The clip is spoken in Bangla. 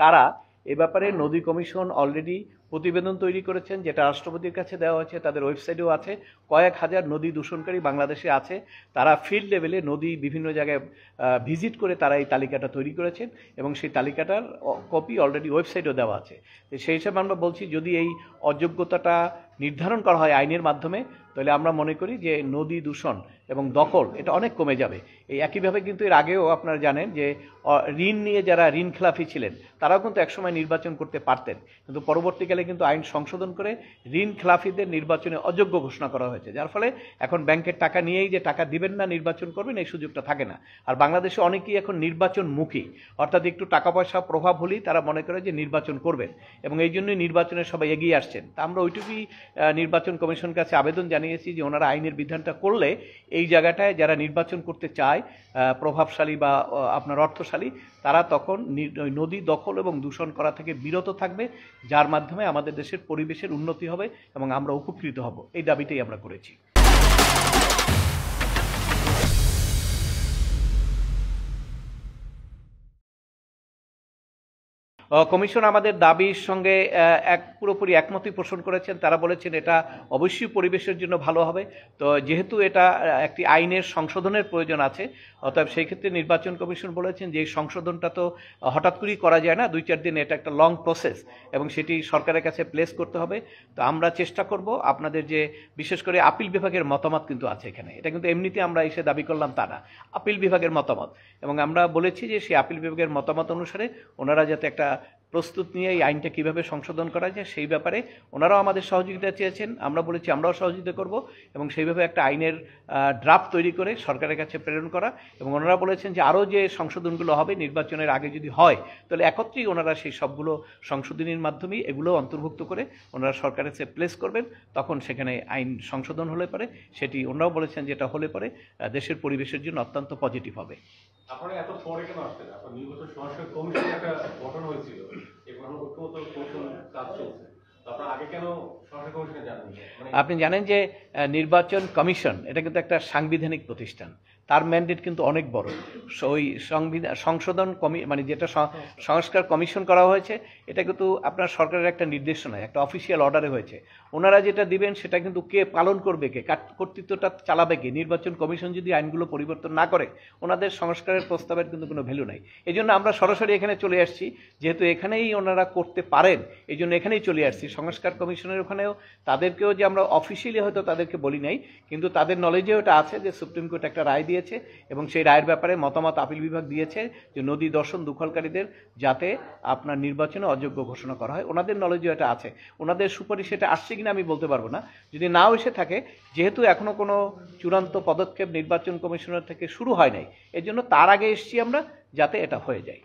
কারা এ ব্যাপারে নদী কমিশন অলরেডি প্রতিবেদন তৈরি করেছেন, যেটা রাষ্ট্রপতির কাছে দেওয়া হয়েছে, তাদের ওয়েবসাইটেও আছে। কয়েক হাজার নদী দূষণকারী বাংলাদেশে আছে, তারা ফিল্ড লেভেলে নদী বিভিন্ন জায়গায় ভিজিট করে তারা এই তালিকাটা তৈরি করেছেন এবং সেই তালিকাটার কপি অলরেডি ওয়েবসাইটেও দেওয়া আছে। তো সেই হিসাবে আমরা বলছি, যদি এই অযোগ্যতাটা নির্ধারণ করা হয় আইনের মাধ্যমে, তাহলে আমরা মনে করি যে নদী দূষণ এবং দখল এটা অনেক কমে যাবে। এই একইভাবে কিন্তু এর আগেও আপনারা জানেন যে ঋণ নিয়ে যারা ঋণ খেলাফি ছিলেন তারাও কিন্তু একসময় নির্বাচন করতে পারতেন, কিন্তু পরবর্তীকালে কিন্তু আইন সংশোধন করে ঋণ খেলাফিদের নির্বাচনে অযোগ্য ঘোষণা করা হয়েছে, যার ফলে এখন ব্যাংকের টাকা নিয়েই যে টাকা দিবেন না নির্বাচন করবেন এই সুযোগটা থাকে না। আর বাংলাদেশে অনেকেই এখন নির্বাচনমুখী, অর্থাৎ একটু টাকা পয়সা প্রভাব হলেই তারা মনে করে যে নির্বাচন করবেন এবং এই জন্যই নির্বাচনে সবাই এগিয়ে আসছেন। তা আমরা ওইটুকুই নির্বাচন কমিশনের কাছে আবেদন জানিয়েছি যে ওনারা আইনের বিধানটা করলে এই জায়গাটায় যারা নির্বাচন করতে চায় প্রভাবশালী বা আপনার অর্থশালী, তারা তখন নদী দখল এবং দূষণ করা থেকে বিরত থাকবে, যার মাধ্যমে আমাদের দেশের পরিবেশের উন্নতি হবে এবং আমরা উপকৃত হব। এই দাবিটাই আমরা করেছি। কমিশন আমাদের দাবির সঙ্গে পুরোপুরি একমতই পোষণ করেছেন। তারা বলেছেন এটা অবশ্যই পরিবেশের জন্য ভালো হবে। তো যেহেতু এটা একটি আইনের সংশোধনের প্রয়োজন আছে, অতএব সেই ক্ষেত্রে নির্বাচন কমিশন বলেছেন যে এই সংশোধনটা তো হঠাৎ করেই করা যায় না, 2-4 দিন, এটা একটা লং প্রসেস এবং সেটি সরকারের কাছে প্লেস করতে হবে। তো আমরা চেষ্টা করব আপনাদের যে বিশেষ করে আপিল বিভাগের মতামত কিন্তু আছে এখানে, এটা কিন্তু এমনিতে আমরা এসে দাবি করলাম তা না, আপিল বিভাগের মতামত, এবং আমরা বলেছি যে সেই আপিল বিভাগের মতামত অনুসারে ওনারা যাতে একটা প্রস্তুত নিয়ে এই আইনটা কীভাবে সংশোধন করা যায় সেই ব্যাপারে ওনারাও আমাদের সহযোগিতা চেয়েছেন, আমরা বলেছি আমরাও সহযোগিতা করব এবং সেইভাবে একটা আইনের ড্রাফট তৈরি করে সরকারের কাছে প্রেরণ করা। এবং ওনারা বলেছেন যে আরও যে সংশোধনগুলো হবে নির্বাচনের আগে যদি হয়, তাহলে একত্রেই ওনারা সেই সবগুলো সংশোধনীর মাধ্যমেই এগুলো অন্তর্ভুক্ত করে ওনারা সরকারের কাছে প্লেস করবেন। তখন সেখানে আইন সংশোধন হলে পরে সেটি ওনারাও বলেছেন যেটা হলে পরে দেশের পরিবেশের জন্য অত্যন্ত পজিটিভ হবে। আপনারা এত পরে কেন আসছেন? আপনার নির্বাচন সংস্কার কমিশন একটা গঠন হয়েছিল, এখন ঐক্যমত কমিশন কাজ চলছে, আপনারা আগে কেন সংস্কার কমিশনে জানেন? আপনি জানেন যে নির্বাচন কমিশন এটা কিন্তু একটা সাংবিধানিক প্রতিষ্ঠান, তার ম্যান্ডেট কিন্তু অনেক বড়। ওই সংশোধন মানে যেটা সংস্কার কমিশন করা হয়েছে এটা কিন্তু আপনার সরকারের একটা নির্দেশনায় একটা অফিসিয়াল অর্ডারে হয়েছে। ওনারা যেটা দিবেন সেটা কিন্তু কে পালন করবে, কে কর্তৃত্বটা চালাবে কে? নির্বাচন কমিশন যদি আইনগুলো পরিবর্তন না করে ওনাদের সংস্কারের প্রস্তাবের কিন্তু কোনো ভ্যালু নাই। এই জন্য আমরা সরাসরি এখানে চলে আসছি, যেহেতু এখানেই ওনারা করতে পারেন এই জন্য এখানেই চলে আসছি। সংস্কার কমিশনের ওখানেও তাদেরকেও যে আমরা অফিসিয়ালি হয়তো তাদেরকে বলি নাই, কিন্তু তাদের নলেজেও এটা আছে যে সুপ্রিম কোর্ট একটা রায় দিয়েছে এবং সেই রায়ের ব্যাপারে মতামত আপিল বিভাগ দিয়েছে যে নদী দর্শন দখলকারীদের যাতে আপনার নির্বাচনে অযোগ্য ঘোষণা করা হয়। ওনাদের নলেজেও এটা আছে, ওনাদের সুপারিশ এটা আসছে কিনা আমি বলতে পারবো না। যদি নাও এসে থাকে, যেহেতু এখনো কোনো চূড়ান্ত পদক্ষেপ নির্বাচন কমিশনের থেকে শুরু হয় নাই, এর জন্য তার আগে এসছি আমরা যাতে এটা হয়ে যায়।